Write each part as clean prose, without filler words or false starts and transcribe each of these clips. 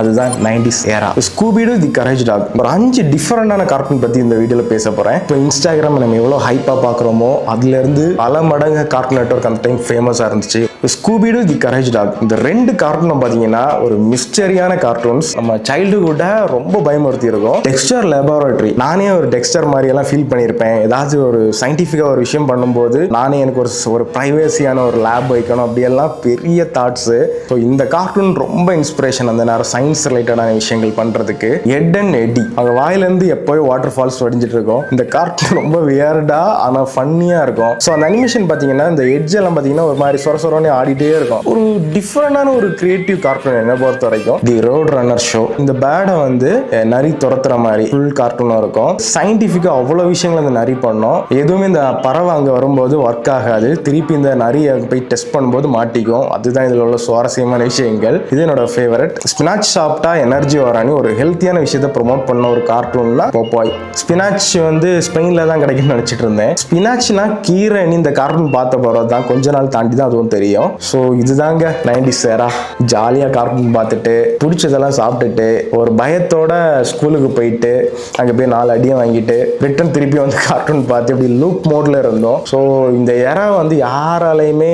அதுதான் 90s era. Scooby Doo the Courage dog. ஒரு 5 டிஃபரெண்டான cartoon பத்தி இந்த வீடியோல பேச போறேன். இப்போ இன்ஸ்டாகிராம் நம்ம எவ்வளவு ஹைப்பா பாக்குறோமோ அதுல இருந்து பல மடங்கு கார்ட்டூன் நெட்வொர்க் அந்த டைம் ஃபேமஸா இருந்துச்சு. ஸ்கூபிடு தி கரேஜ் டாக் இந்த 2 கார்ட்டூனும் பாத்தீங்கன்னா ஒரு மிஸ்டரியான கார்ட்டூன்ஸ். நம்ம சைல்டுஹுட்டை ரொம்ப பயமுறுத்தி இருக்கும். டெக்ஸ்டர் லேபரேட்டரி, நானே ஒரு டெக்ஸ்டர் மாதிரி எல்லாம் ஃபீல் பண்ணியிருப்பேன். ஏதாச்சும் ஒரு சயின்டிஃபிக்கா ஒரு விஷயம் பண்ணும்போது நானே எனக்கு ஒரு பிரைவேசியான ஒரு லேப் வைக்கணும் அப்படியெல்லாம் பெரிய தாட்ஸ். ஸோ இந்த கார்ட்டூன் ரொம்ப இன்ஸ்பிரேஷன் அந்த நேரம் சயின்ஸ் ரிலேட்டடான விஷயங்கள் பண்றதுக்கு. எட் அண்ட் எட்டி அவங்க வாயிலிருந்து எப்போயோ வாட்டர் ஃபால்ஸ் வடிஞ்சிட்டு இருக்கும். இந்த கார்ட்டூன் ரொம்ப வியர்டா ஆனா ஃபன்னியா இருக்கும். ஸோ அந்த அனிமேஷன் பாத்தீங்கன்னா இந்த எட்ஜ் எல்லாம் பாத்தீங்கன்னா ஒரு மாதிரி சொரசொரன்னு ஆடிட்டே இருக்கும். ஒரு டிஃப்ரெண்டான ஒரு கிரியேட்டிவ் கார்ட்டூன் என்ன பொறுத்த வரைக்கும். தி ரோட் ரன்னர் ஷோ. இந்த பேடை வந்து நரி துரத்துற மாதிரி ஃபுல் கார்ட்டூனா இருக்கும். சயின்டிஃபிக்கா அவ்வளவு விஷயங்கள் அந்த நரி பண்ணோம். எதுவுமே இந்த பறவை அங்க வரும்போது ஒர்க் ஆகாது. திருப்பி இந்த நரியை போய் டெஸ்ட் பண்ணும்போது மாட்டிக்கும். அதுதான் இதுல உள்ள சுவாரஸ்யமான விஷயங்கள். இது என்னோட ஃபேவரட். ஸ்பினாச் சாப்பிட்டா எனர்ஜி வரான்னு ஒரு ஹெல்த்தியான விஷயத்தை ப்ரொமோட் பண்ண ஒரு கார்ட்டூன்ல போப்பாய். ஸ்பினாச் வந்து ஸ்பெயின்ல தான் கிடைக்கும்னு நினைச்சிட்டு இருந்தேன். ஸ்பினாச்னா கீரை. இந்த கார்ட்டூன் பார்த்த போறது தான் கொஞ்ச நாள் தாண்டி தான் அதுவும் தெரியும். ஸோ இதுதாங்க 90s ஏரா. ஜாலியா கார்ட்டூன் பார்த்துட்டு பிடிச்சதெல்லாம் சாப்பிட்டுட்டு ஒரு பயத்தோட ஸ்கூலுக்கு போயிட்டு அங்கே போய் 4 அடியும் வாங்கிட்டு ரிட்டன் திருப்பி வந்து கார்ட்டூன் பார்த்து இப்படி லூப் மோட்ல இருந்தோம். ஸோ இந்த ஏரா வந்து யாராலையுமே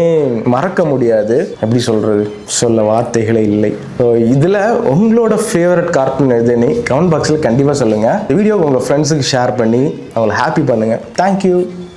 மறக்க முடியாது. எப்படி சொல்றது, சொல்ல வார்த்தைகளே இல்லை. ஸோ இதுல உங்களோட ஃபேவரட் கார்ட்டூன் எதுன்னு கமெண்ட் பாக்ஸில் கண்டிப்பாக சொல்லுங்கள். இந்த வீடியோ உங்கள் ஃப்ரெண்ட்ஸுக்கு ஷேர் பண்ணி அவங்களை ஹாப்பி பண்ணுங்கள். தேங்க்யூ.